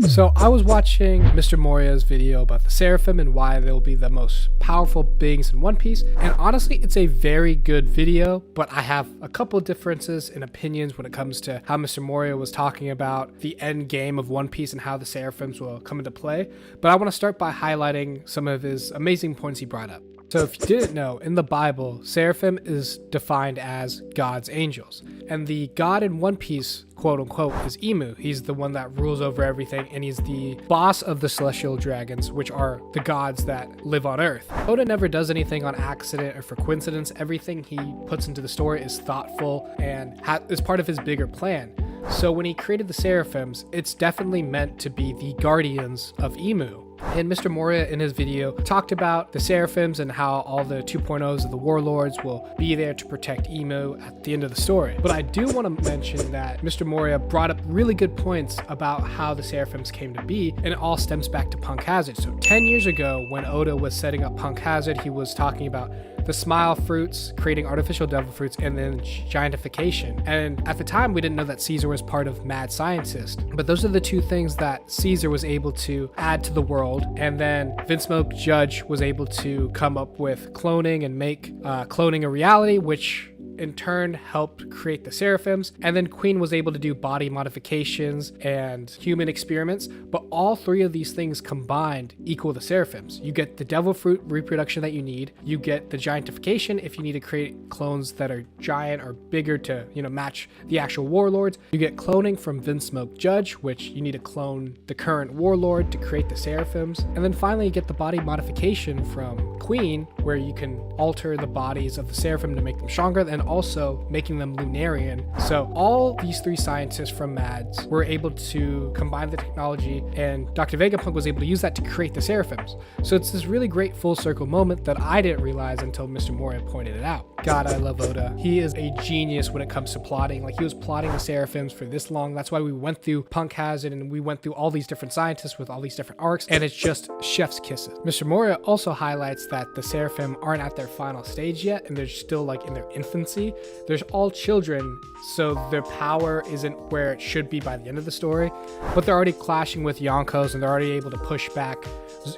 So I was watching Mr. Moria's video about the Seraphim and why they'll be the most powerful beings in One Piece, and honestly it's a very good video, but I have a couple differences in opinions when it comes to how Mr. Moria was talking about the end game of One Piece and how the Seraphims will come into play. But I want to start by highlighting some of his amazing points he brought up. So if you didn't know, in the Bible, Seraphim is defined as God's angels. And the God in One Piece, quote unquote, is Imu. He's the one that rules over everything, and he's the boss of the celestial dragons, which are the gods that live on Earth. Oda never does anything on accident or for coincidence. Everything he puts into the story is thoughtful and is part of his bigger plan. So when he created the Seraphims, it's definitely meant to be the guardians of Imu. And Mr. Moria in his video talked about the Seraphims and how all the 2.0s of the warlords will be there to protect Imu at the end of the story. But I do want to mention that Mr. Moria brought up really good points about how the Seraphims came to be, and it all stems back to Punk Hazard. So 10 years ago, when Oda was setting up Punk Hazard, he was talking about the smile fruits, creating artificial devil fruits, and then giantification. And at the time, we didn't know that Caesar was part of Mad Scientist. But those are the two things that Caesar was able to add to the world. And then Vinsmoke Judge was able to come up with cloning and make cloning a reality, which in turn helped create the Seraphims. And then Queen was able to do body modifications and human experiments, but all three of these things combined equal the Seraphims. You get the devil fruit reproduction that you need, you get the giantification if you need to create clones that are giant or bigger to, match the actual warlords. You get cloning from Vinsmoke Judge, which you need to clone the current warlord to create the Seraphims. And then finally you get the body modification from Queen, where you can alter the bodies of the Seraphim to make them stronger, and also making them Lunarian. So all these three scientists from MADS were able to combine the technology, and Dr. Vegapunk was able to use that to create the Seraphims. So it's this really great full circle moment that I didn't realize until Mr. Moria pointed it out. God, I love Oda. He is a genius when it comes to plotting. Like, he was plotting the Seraphims for this long. That's why we went through Punk Hazard and we went through all these different scientists with all these different arcs, and it's just chef's kisses. Mr. Moria also highlights that the Seraphim aren't at their final stage yet, and they're still like in their infancy. They're all children, so their power isn't where it should be by the end of the story, but they're already clashing with Yonkos, and they're already able to push back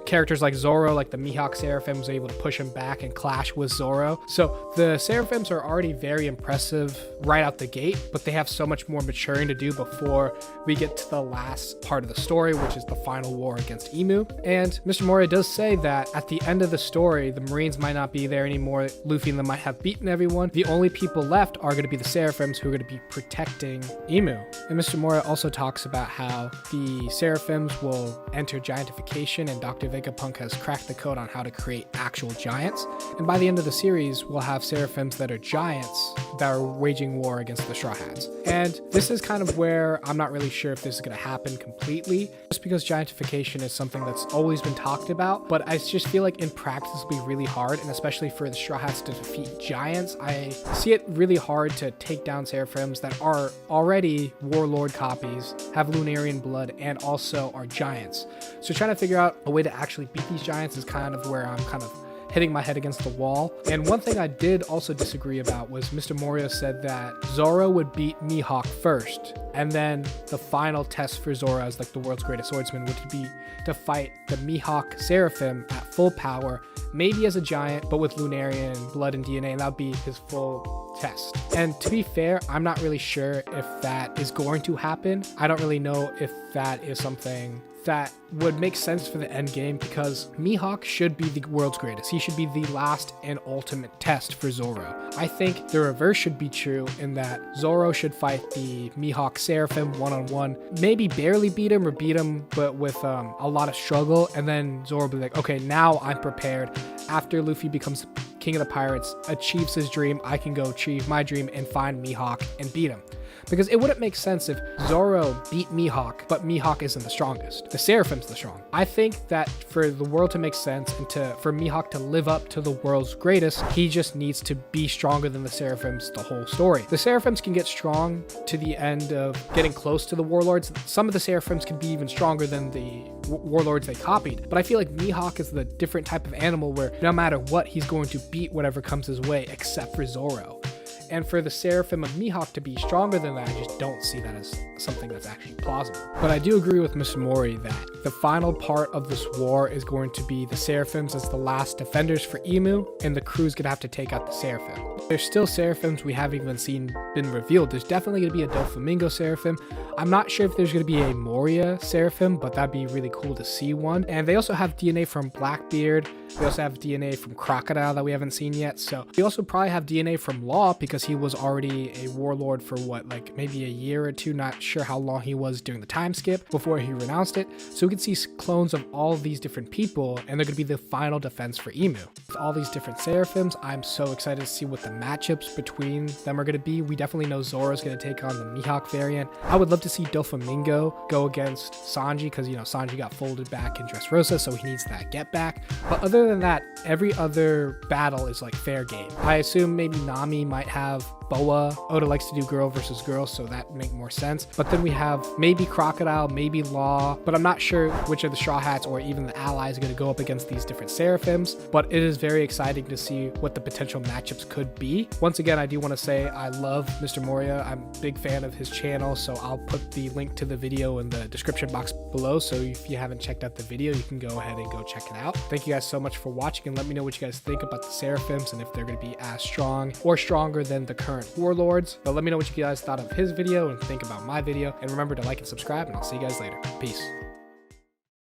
characters like Zoro, like the Mihawk Seraphim was able to push him back and clash with Zoro. So the Seraphims are already very impressive right out the gate, but they have so much more maturing to do before we get to the last part of the story, which is the final war against Imu. And Mr. Moria does say that at the end of the story, the Marines might not be there anymore. Luffy and them might have beaten everyone. The only people left are going to be the Seraphims, who are going to be protecting Imu. And Mr. Moria also talks about how the Seraphims will enter giantification, and Dr. Vegapunk has cracked the code on how to create actual giants. And by the end of the series, we'll have Seraphims that are giants that are waging war against the Straw Hats. And this is kind of where I'm not really sure if this is going to happen completely, just because giantification is something that's always been talked about, but I just feel like in practice it'll be really hard, and especially for the Straw Hats to defeat giants, I see it really hard to take down Seraphims that are already warlord copies, have Lunarian blood, and also are giants. So trying to figure out a way to actually beat these giants is kind of where I'm kind of hitting my head against the wall. And one thing I did also disagree about was Mr. Moria said that Zoro would beat Mihawk first, and then the final test for Zoro as like the world's greatest swordsman would be to fight the Mihawk Seraphim at full power, maybe as a giant, but with Lunarian blood and DNA, and that would be his full test. And to be fair, I'm not really sure if that is going to happen. I don't really know if that is something that would make sense for the end game, because Mihawk should be the world's greatest. He should be the last and ultimate test for Zoro. I think the reverse should be true, in that Zoro should fight the Mihawk Seraphim one-on-one, maybe barely beat him or beat him, but with a lot of struggle, and then Zoro will be like, okay, now I'm prepared. After Luffy becomes King of the Pirates, achieves his dream, I can go achieve my dream and find Mihawk and beat him. Because it wouldn't make sense if Zoro beat Mihawk, but Mihawk isn't the strongest. The Seraphim's the strong. I think that for the world to make sense and for Mihawk to live up to the world's greatest, he just needs to be stronger than the Seraphims the whole story. The Seraphims can get strong to the end of getting close to the warlords. Some of the Seraphims can be even stronger than the warlords they copied. But I feel like Mihawk is the different type of animal where no matter what, he's going to beat whatever comes his way except for Zoro. And for the Seraphim of Mihawk to be stronger than that, I just don't see that as something that's actually plausible. But I do agree with Mr. Mori that the final part of this war is going to be the Seraphims as the last defenders for Emu, and the crew's gonna have to take out the Seraphim. There's still Seraphims we haven't even seen been revealed. There's definitely gonna be a 𝙲𝚘𝚙𝚢 Seraphim. I'm not sure if there's gonna be a Moria Seraphim, but that'd be really cool to see one. And they also have DNA from Blackbeard. We also have DNA from Crocodile that we haven't seen yet. So we also probably have DNA from Law because he was already a warlord for what, like maybe a year or two, not sure how long he was during the time skip before he renounced it. So we can see clones of all of these different people, and they're gonna be the final defense for Emu. With all these different Seraphims, I'm so excited to see what the matchups between them are gonna be. We definitely know Zoro's gonna take on the Mihawk variant. I would love to see 𝙲𝚘𝚙𝚢 go against Sanji because, you know, Sanji got folded back in Dressrosa, so he needs that get back. But other than that, every other battle is like fair game. I assume maybe Nami might have Boa. Oda likes to do girl versus girl, so that make more sense. But then we have maybe Crocodile, maybe Law, but I'm not sure which of the Straw Hats or even the allies are going to go up against these different Seraphims. But it is very exciting to see what the potential matchups could be. Once again, I do want to say I love Mr. Moria. I'm a big fan of his channel, so I'll put the link to the video in the description box below. So if you haven't checked out the video, you can go ahead and go check it out. Thank you guys so much for watching, and let me know what you guys think about the Seraphims and if they're going to be as strong or stronger than the current warlords. But let me know what you guys thought of his video and think about my video, and remember to like and subscribe, and I'll see you guys later. Peace.